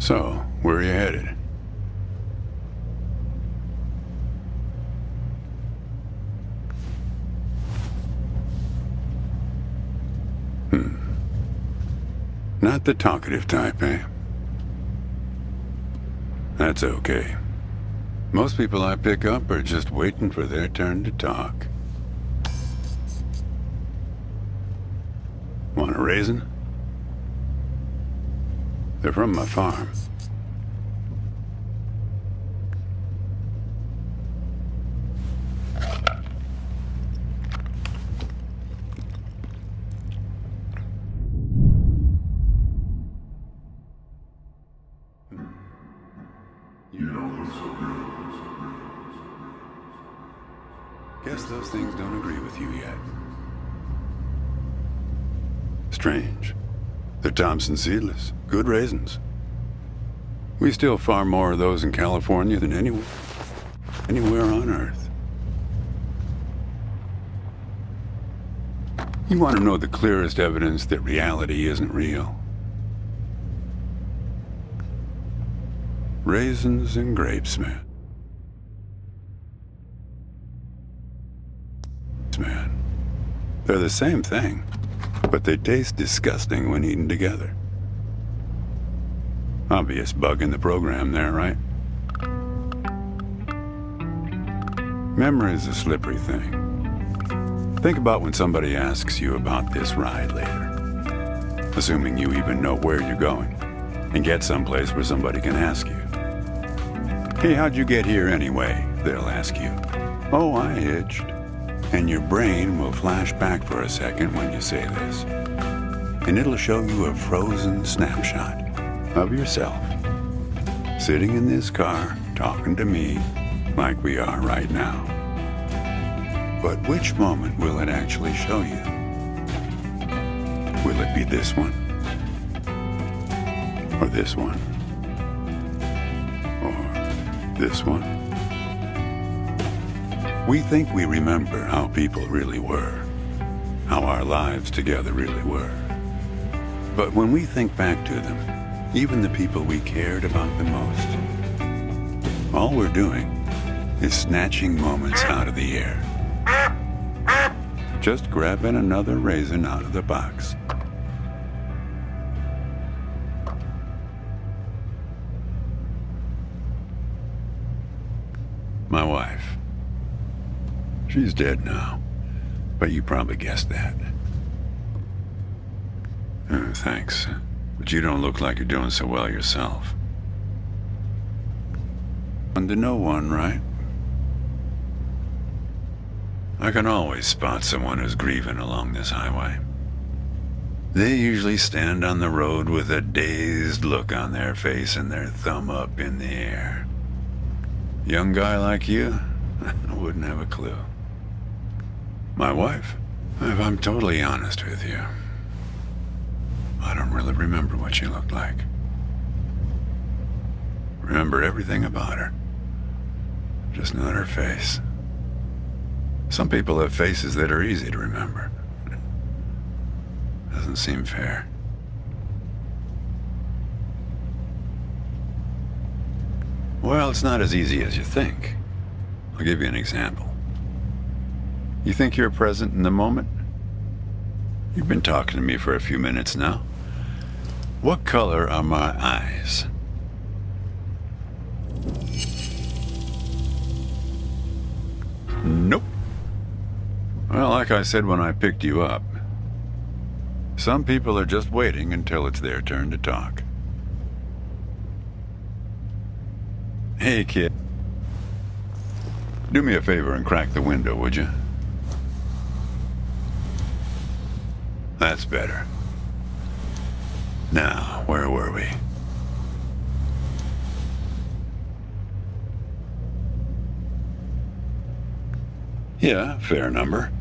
So, where are you headed? Not the talkative type, eh? That's okay. Most people I pick up are just waiting for their turn to talk. Want a raisin? They're from my farm. Guess those things don't agree with you yet. Strange. They're Thompson seedless. Good raisins. We still farm more of those in California than anywhere on Earth. You want to know the clearest evidence that reality isn't real? Raisins and grapes, man. They're the same thing, but they taste disgusting when eaten together. Obvious bug in the program there, right? Memory's a slippery thing. Think about when somebody asks you about this ride later, assuming you even know where you're going, and get someplace where somebody can ask you. Hey, how'd you get here anyway? They'll ask you. Oh, I hitched. And your brain will flash back for a second when you say this. And it'll show you a frozen snapshot of yourself, sitting in this car, talking to me like we are right now. But which moment will it actually show you? Will it be this one? Or this one? Or this one? We think we remember how people really were, how our lives together really were. But when we think back to them, even the people we cared about the most, all we're doing is snatching moments out of the air. Just grabbing another raisin out of the box. My wife. She's dead now, but you probably guessed that. Thanks, but you don't look like you're doing so well yourself. One to know one, right? I can always spot someone who's grieving along this highway. They usually stand on the road with a dazed look on their face and their thumb up in the air. Young guy like you, I wouldn't have a clue. My wife, if I'm totally honest with you, I don't really remember what she looked like. Remember everything about her, just not her face. Some people have faces that are easy to remember. Doesn't seem fair. Well, it's not as easy as you think. I'll give you an example. You think you're present in the moment? You've been talking to me for a few minutes now. What color are my eyes? Nope. Well, like I said when I picked you up, some people are just waiting until it's their turn to talk. Hey, kid. Do me a favor and crack the window, would you? That's better. Now, where were we? Yeah, fair number.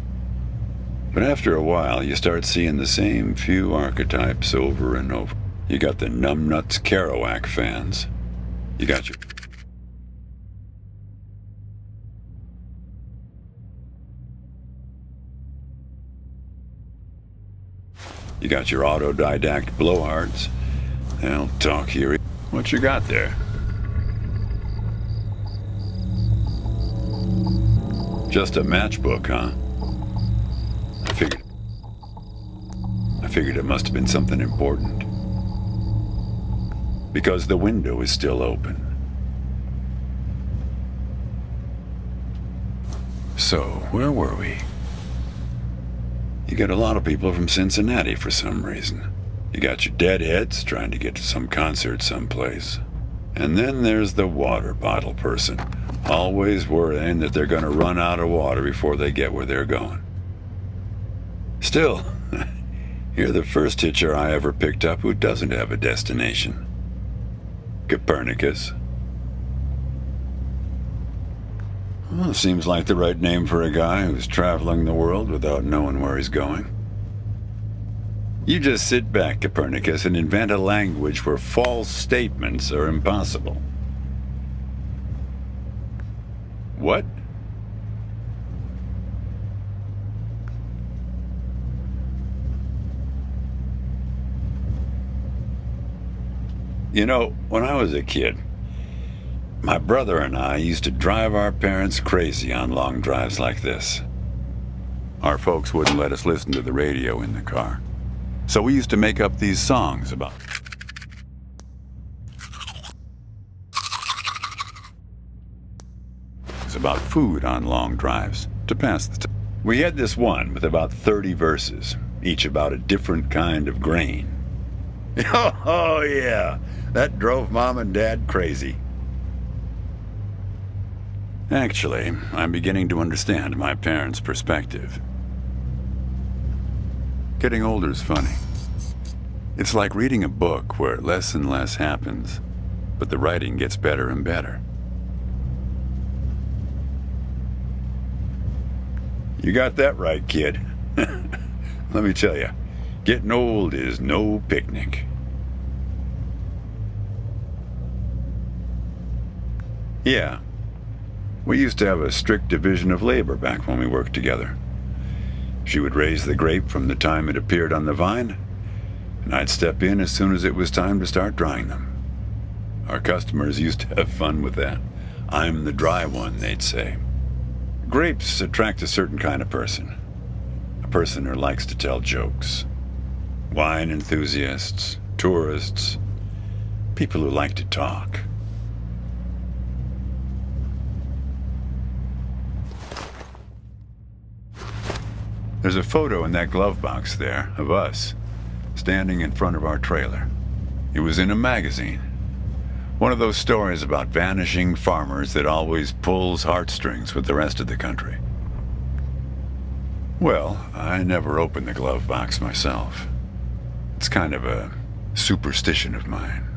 But after a while, you start seeing the same few archetypes over and over. You got the numbnuts Kerouac fans. You got your... You got your autodidact blowhards. They'll talk here. What you got there? Just a matchbook, huh? I figured it must have been something important. Because the window is still open. So, where were we? You get a lot of people from Cincinnati for some reason. You got your deadheads trying to get to some concert someplace. And then there's the water bottle person, always worrying that they're going to run out of water before they get where they're going. Still, you're the first hitcher I ever picked up who doesn't have a destination. Copernicus. Well, seems like the right name for a guy who's traveling the world without knowing where he's going. You just sit back, Copernicus, and invent a language where false statements are impossible. What? You know, when I was a kid, my brother and I used to drive our parents crazy on long drives like this. Our folks wouldn't let us listen to the radio in the car. So we used to make up these songs about food on long drives to pass the time. We had this one with about 30 verses, each about a different kind of grain. Oh yeah, that drove Mom and Dad crazy. Actually, I'm beginning to understand my parents' perspective. Getting older is funny. It's like reading a book where less and less happens, but the writing gets better and better. You got that right, kid. Let me tell you, getting old is no picnic. Yeah, we used to have a strict division of labor back when we worked together. She would raise the grape from the time it appeared on the vine, and I'd step in as soon as it was time to start drying them. Our customers used to have fun with that. I'm the dry one, they'd say. Grapes attract a certain kind of person. A person who likes to tell jokes. Wine enthusiasts, tourists, people who like to talk. There's a photo in that glove box there of us, standing in front of our trailer. It was in a magazine. One of those stories about vanishing farmers that always pulls heartstrings with the rest of the country. Well, I never opened the glove box myself. It's kind of a superstition of mine.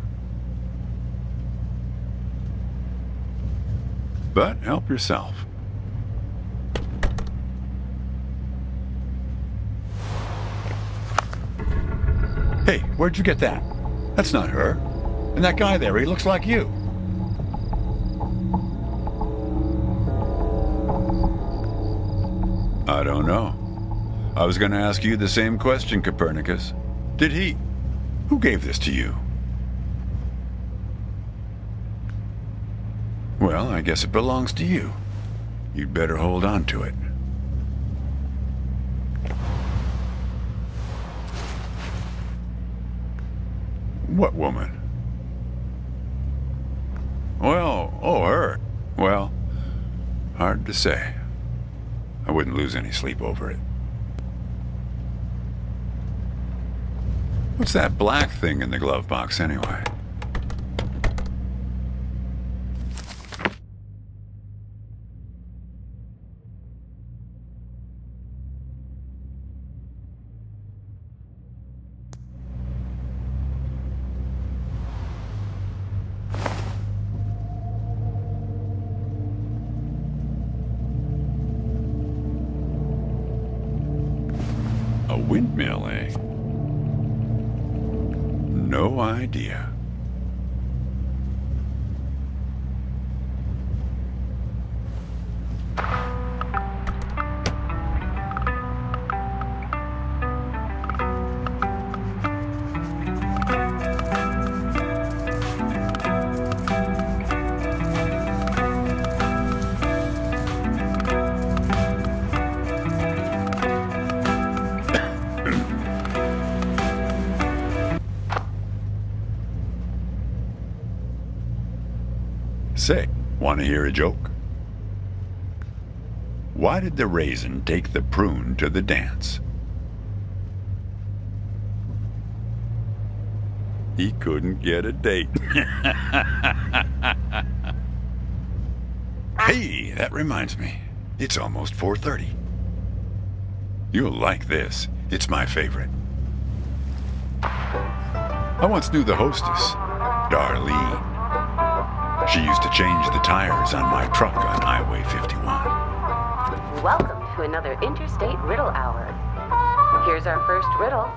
But help yourself. Hey, where'd you get that? That's not her. And that guy there, he looks like you. I don't know. I was going to ask you the same question, Copernicus. Who gave this to you? Well, I guess it belongs to you. You'd better hold on to it. What woman? Her. Well, hard to say. I wouldn't lose any sleep over it. What's that black thing in the glove box anyway? A windmill, eh? No idea. Say, want to hear a joke? Why did the raisin take the prune to the dance? He couldn't get a date. Hey, that reminds me. It's almost 4:30. You'll like this. It's my favorite. I once knew the hostess, Darlene. She used to change the tires on my truck on Highway 51. Welcome to another Interstate Riddle Hour. Here's our first riddle.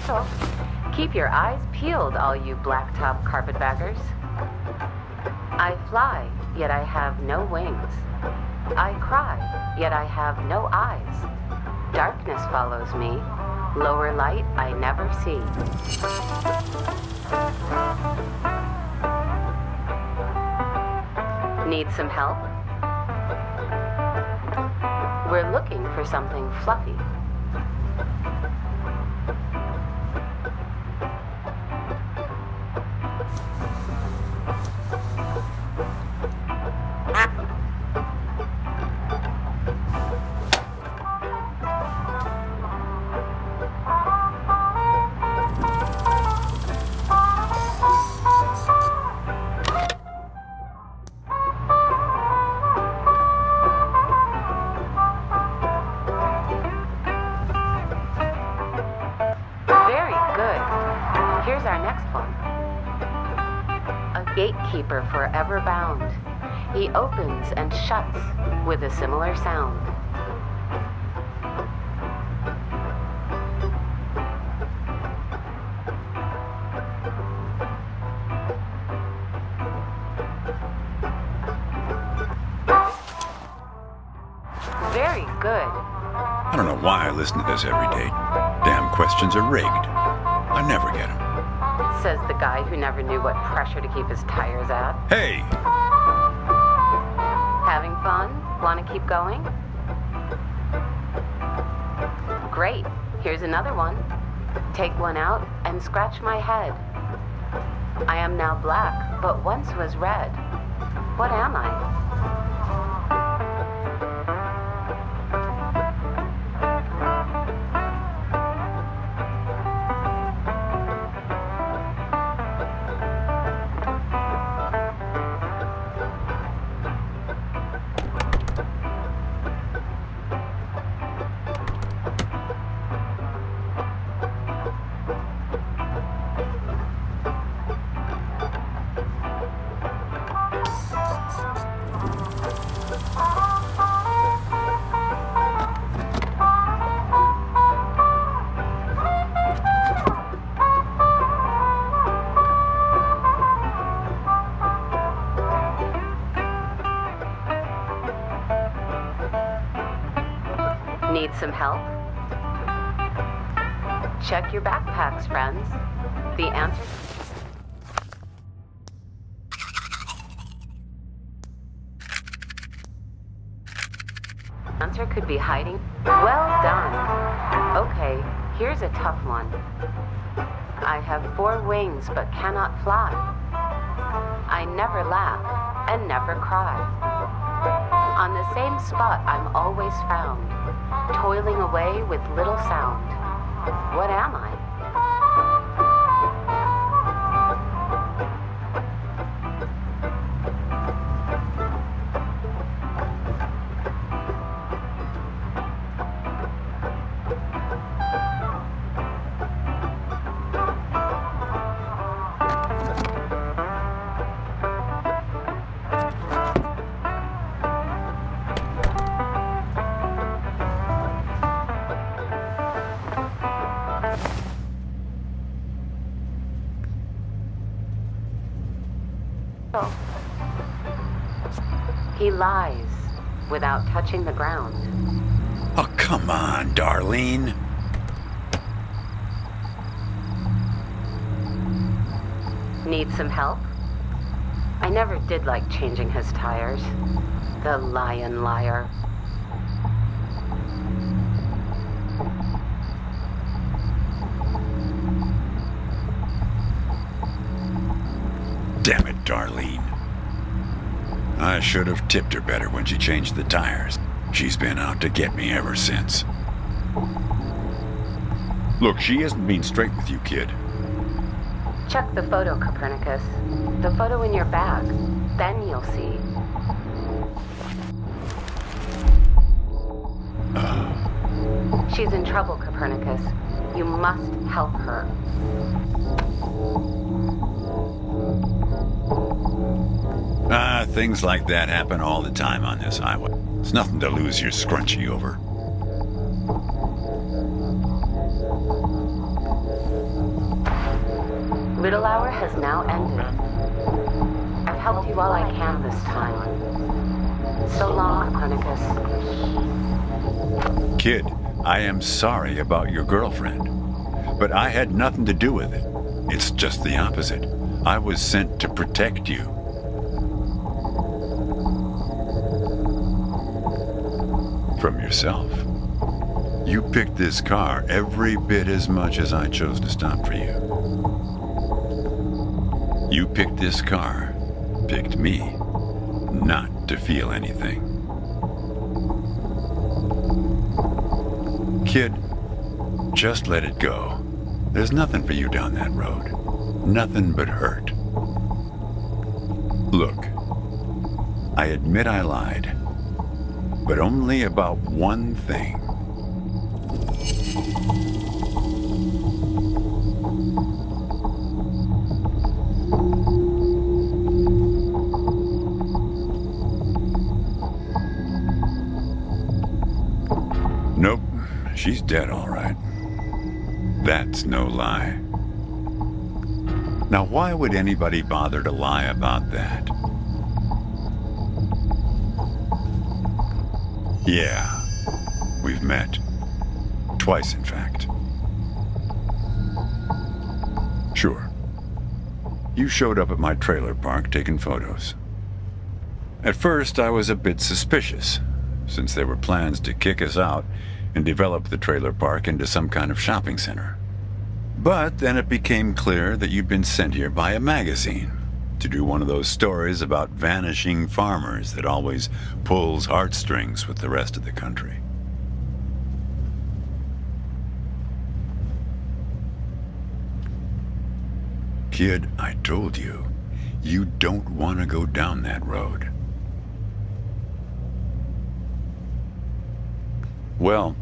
So, keep your eyes peeled, all you blacktop carpetbaggers. I fly, yet I have no wings. I cry, yet I have no eyes. Darkness follows me. Lower light I never see. Need some help? We're looking for something fluffy. Here's our next one. A gatekeeper forever bound. He opens and shuts with a similar sound. Very good. I don't know why I listen to this every day. Damn questions are rigged. I never get them. Says the guy who never knew what pressure to keep his tires at. Hey! Having fun? Want to keep going? Great. Here's another one. Take one out and scratch my head. I am now black, but once was red. What am I? Need some help? Check your backpacks, friends. The answer could be hiding. Well done. Okay, here's a tough one. I have 4 wings but cannot fly. I never laugh and never cry. On the same spot I'm always found, toiling away with little sound. What am I? He lies without touching the ground. Oh, come on, Darlene. Need some help? I never did like changing his tires. The lion liar. Damn it, Darlene. I should have tipped her better when she changed the tires. She's been out to get me ever since. Look, she isn't being straight with you, kid. Check the photo, Copernicus. The photo in your bag. Then you'll see. She's in trouble, Copernicus. You must help her. Things like that happen all the time on this highway. It's nothing to lose your scrunchie over. Little hour has now ended. I've helped you all I can this time. So long, Copernicus. Kid, I am sorry about your girlfriend, but I had nothing to do with it. It's just the opposite. I was sent to protect you. From yourself. You picked this car every bit as much as I chose to stop for you. You picked this car, picked me, not to feel anything. Kid, just let it go. There's nothing for you down that road. Nothing but hurt. Look, I admit I lied, but only about one thing. Nope, she's dead all right. That's no lie. Now, why would anybody bother to lie about that? Yeah, we've met. Twice, in fact. Sure. You showed up at my trailer park taking photos. At first, I was a bit suspicious, since there were plans to kick us out and develop the trailer park into some kind of shopping center. But then it became clear that you'd been sent here by a magazine to do one of those stories about vanishing farmers that always pulls heartstrings with the rest of the country. Kid, I told you, you don't want to go down that road. Well,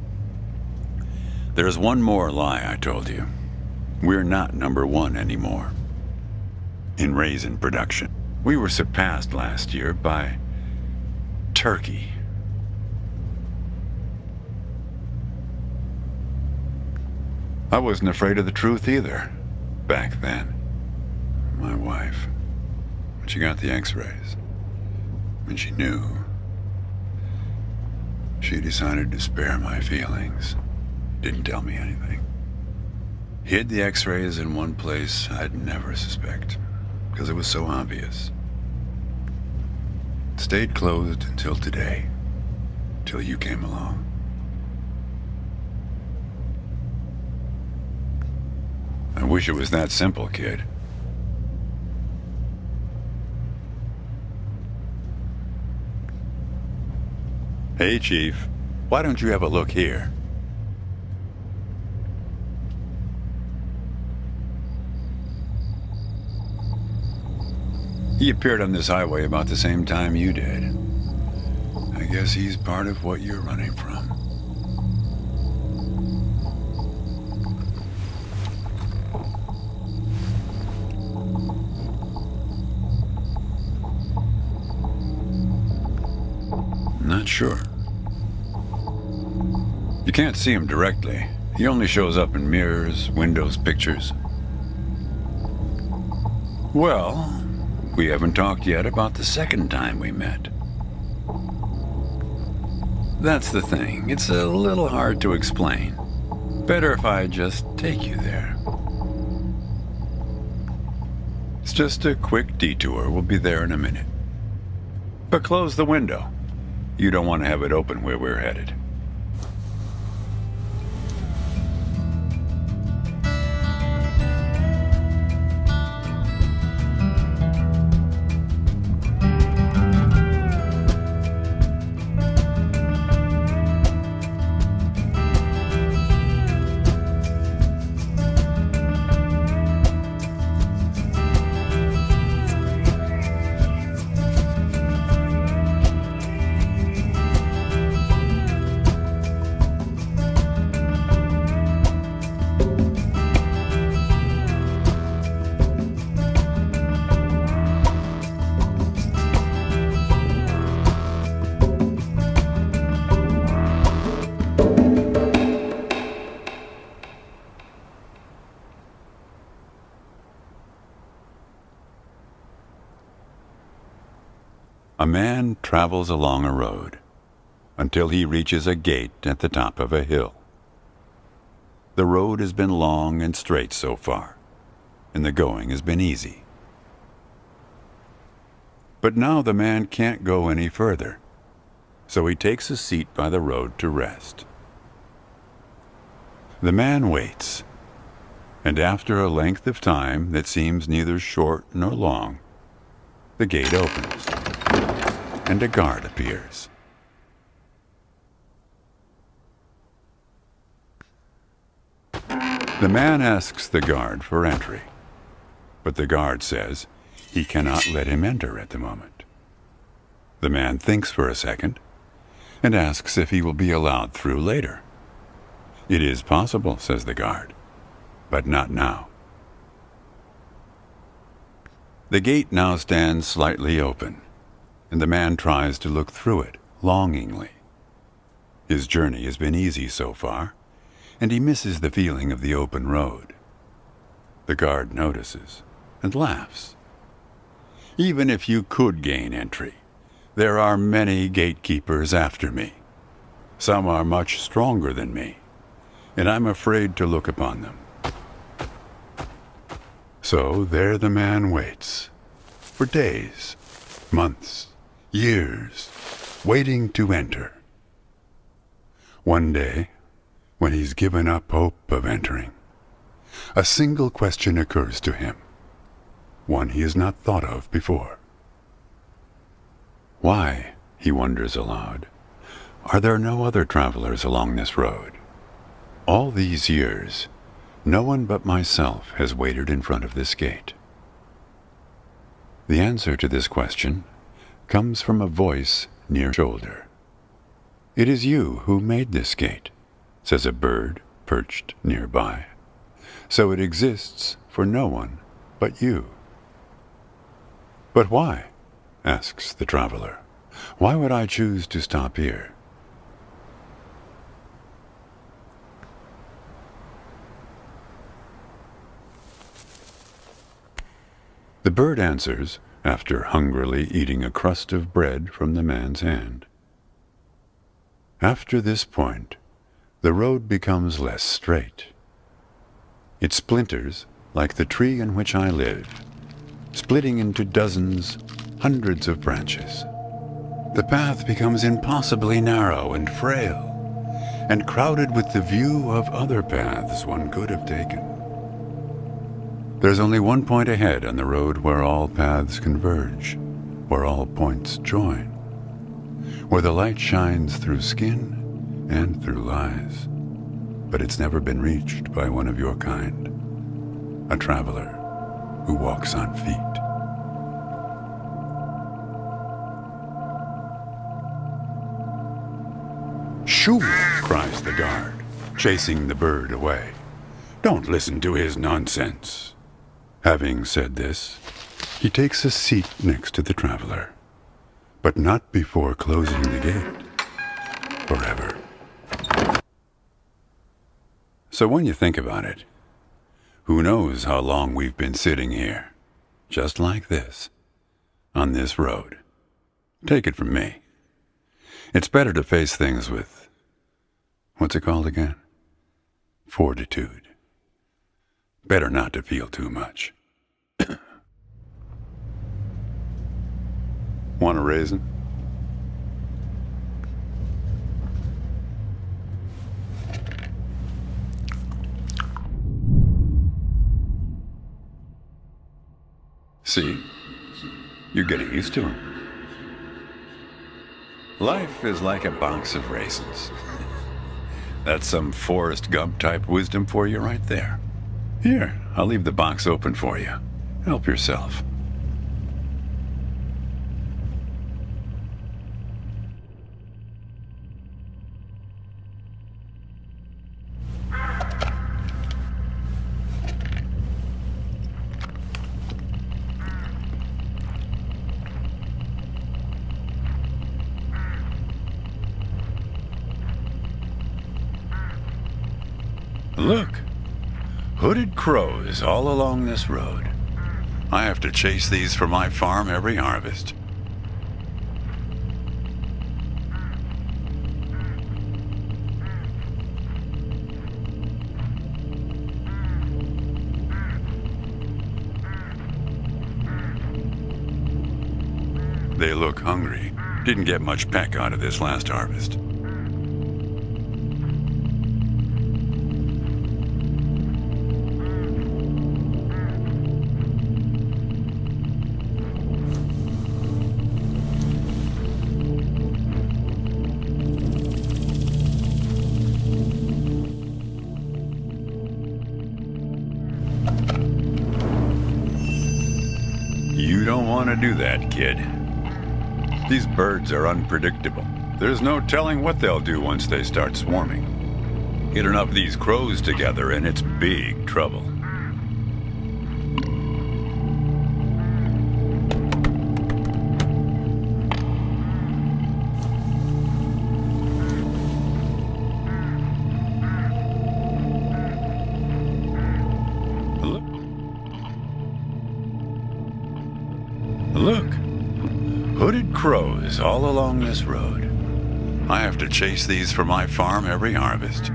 there's one more lie I told you. We're not number one anymore in raisin production. We were surpassed last year by turkey. I wasn't afraid of the truth either, back then. My wife, when she got the x-rays, when she knew, she decided to spare my feelings. Didn't tell me anything. Hid the x-rays in one place I'd never suspect, because it was so obvious. It stayed closed until today, till you came along. I wish it was that simple, kid. Hey, Chief. Why don't you have a look here? He appeared on this highway about the same time you did. I guess he's part of what you're running from. Not sure. You can't see him directly. He only shows up in mirrors, windows, pictures. Well, we haven't talked yet about the second time we met. That's the thing. It's a little hard to explain. Better if I just take you there. It's just a quick detour. We'll be there in a minute. But close the window. You don't want to have it open where we're headed. A man travels along a road until he reaches a gate at the top of a hill. The road has been long and straight so far, and the going has been easy. But now the man can't go any further, so he takes a seat by the road to rest. The man waits, and after a length of time that seems neither short nor long, the gate opens, and a guard appears. The man asks the guard for entry, but the guard says he cannot let him enter at the moment. The man thinks for a second and asks if he will be allowed through later. It is possible, says the guard, but not now. The gate now stands slightly open, and the man tries to look through it longingly. His journey has been easy so far, and he misses the feeling of the open road. The guard notices and laughs. Even if you could gain entry, there are many gatekeepers after me. Some are much stronger than me, and I'm afraid to look upon them. So there the man waits, for days, months, years, waiting to enter. One day, when he's given up hope of entering, a single question occurs to him, one he has not thought of before. Why, he wonders aloud, are there no other travelers along this road? All these years, no one but myself has waited in front of this gate. The answer to this question comes from a voice near his shoulder. It is you who made this gate, says a bird perched nearby. So it exists for no one but you. But why? Asks the traveler. Why would I choose to stop here? The bird answers after hungrily eating a crust of bread from the man's hand. After this point, the road becomes less straight. It splinters like the tree in which I live, splitting into dozens, hundreds of branches. The path becomes impossibly narrow and frail, and crowded with the view of other paths one could have taken. There's only one point ahead on the road where all paths converge, where all points join, where the light shines through skin and through lies. But it's never been reached by one of your kind, a traveler who walks on feet. Shoo! Cries the guard, chasing the bird away. Don't listen to his nonsense. Having said this, he takes a seat next to the traveler, but not before closing the gate forever. So when you think about it, who knows how long we've been sitting here, just like this, on this road. Take it from me. It's better to face things with, what's it called again? Fortitude. Better not to feel too much. Want a raisin? See, you're getting used to them. Life is like a box of raisins. That's some Forrest Gump type wisdom for you right there. Here, I'll leave the box open for you. Help yourself. Look, hooded crows all along this road. I have to chase these for my farm every harvest. They look hungry. Didn't get much peck out of this last harvest. You don't want to do that, kid. These birds are unpredictable. There's no telling what they'll do once they start swarming. Get enough of these crows together and it's big trouble. Look, hooded crows all along this road. I have to chase these for my farm every harvest.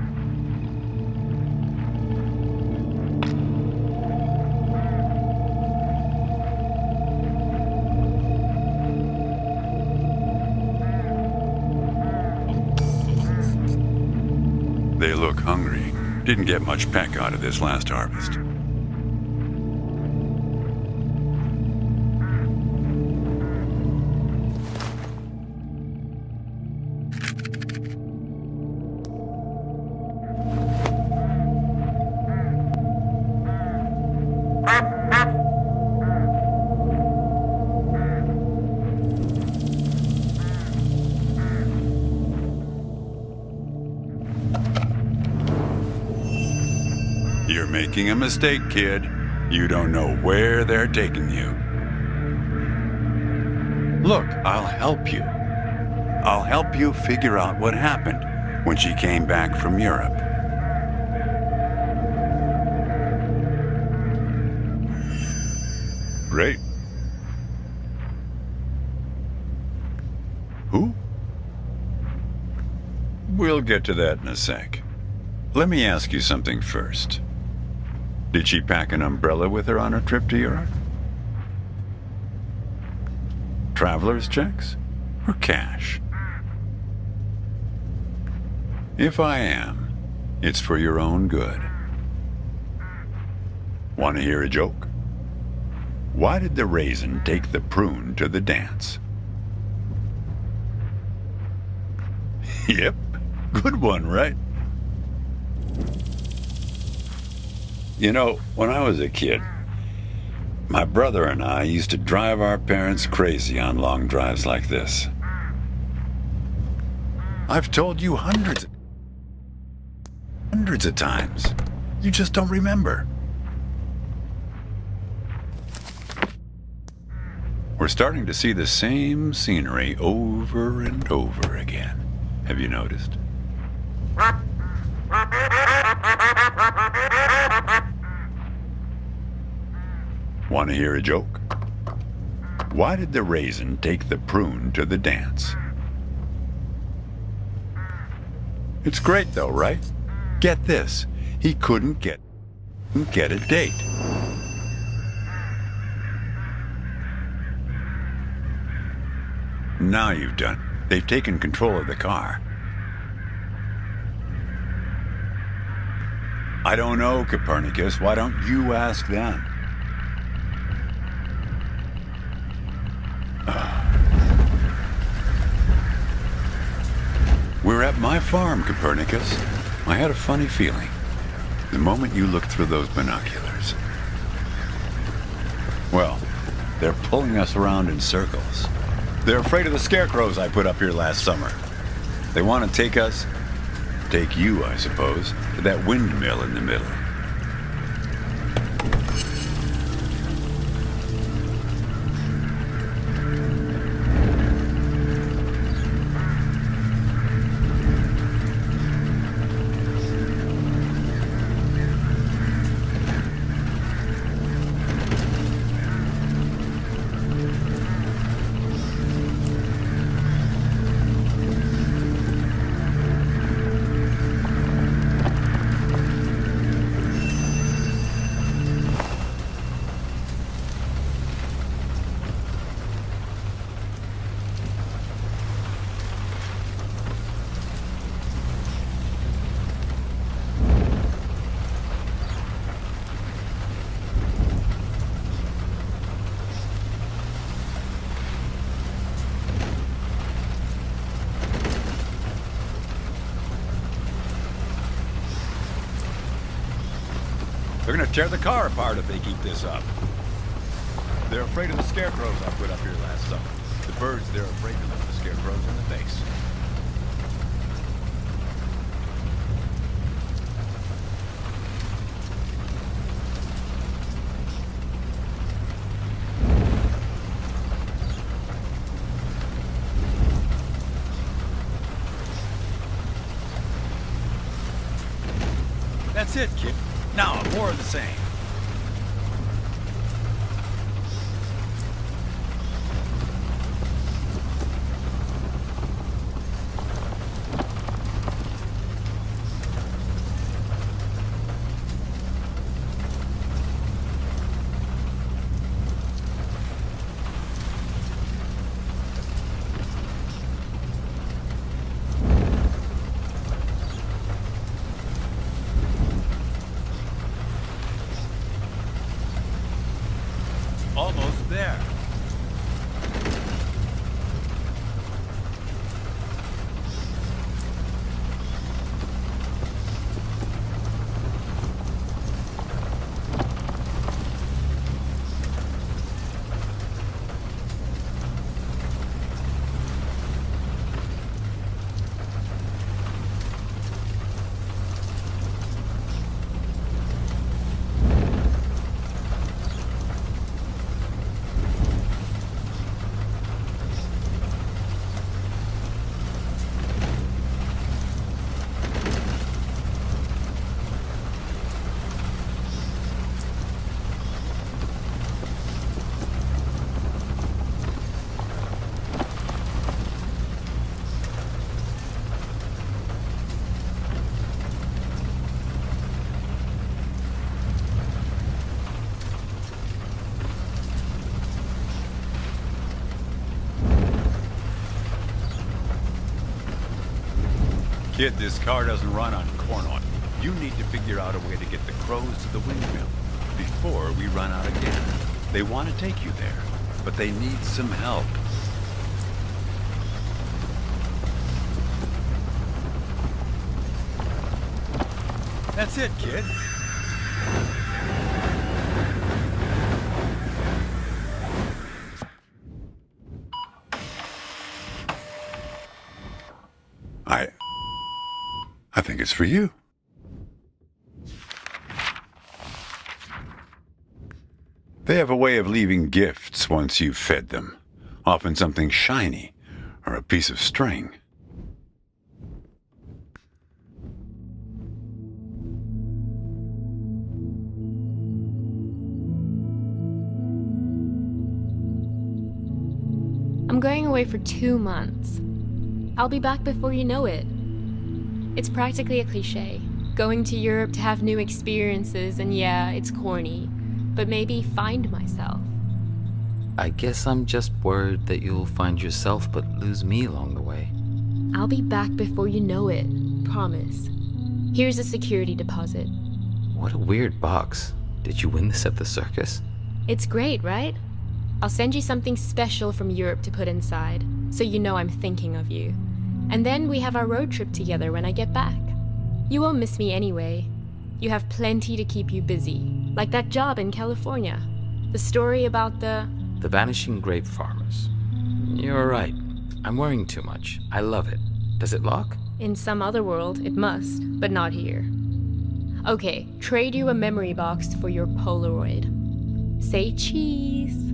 They look hungry. Didn't get much peck out of this last harvest. You're making a mistake, kid. You don't know where they're taking you. Look, I'll help you. I'll help you figure out what happened when she came back from Europe. Great. Who? We'll get to that in a sec. Let me ask you something first. Did she pack an umbrella with her on her trip to Europe? Traveler's checks or cash? If I am, it's for your own good. Want to hear a joke? Why did the raisin take the prune to the dance? Yep, good one, right? You know, when I was a kid, my brother and I used to drive our parents crazy on long drives like this. I've told you hundreds of times. You just don't remember. We're starting to see the same scenery over and over again. Have you noticed? Want to hear a joke? Why did the raisin take the prune to the dance? It's great though, right? Get this. He couldn't get a date. Now you've done it. They've taken control of the car. I don't know, Copernicus. Why don't you ask them? We're at my farm, Copernicus. I had a funny feeling the moment you looked through those binoculars. Well, they're pulling us around in circles. They're afraid of the scarecrows I put up here last summer. They want to take you, I suppose, to that windmill in the middle. tear the car apart if they keep this up. They're afraid of the scarecrows I put up here last summer. The birds, they're afraid to look the scarecrows in the face. That's it, kid. Now, more of the same. Almost there. Kid, this car doesn't run on corn oil. You need to figure out a way to get the crows to the windmill before we run out again. They want to take you there, but they need some help. That's it, kid. I think it's for you. They have a way of leaving gifts once you've fed them. Often something shiny or a piece of string. I'm going away for 2 months. I'll be back before you know it. It's practically a cliche. Going to Europe to have new experiences, and yeah, it's corny, but maybe find myself. I guess I'm just worried that you'll find yourself but lose me along the way. I'll be back before you know it. Promise. Here's a security deposit. What a weird box. Did you win this at the circus? It's great, right? I'll send you something special from Europe to put inside, so you know I'm thinking of you. And then we have our road trip together when I get back. You won't miss me anyway. You have plenty to keep you busy, like that job in California. The story about the vanishing grape farmers. You're right. I'm worrying too much. I love it. Does it lock? In some other world, it must, but not here. Okay, trade you a memory box for your Polaroid. Say cheese.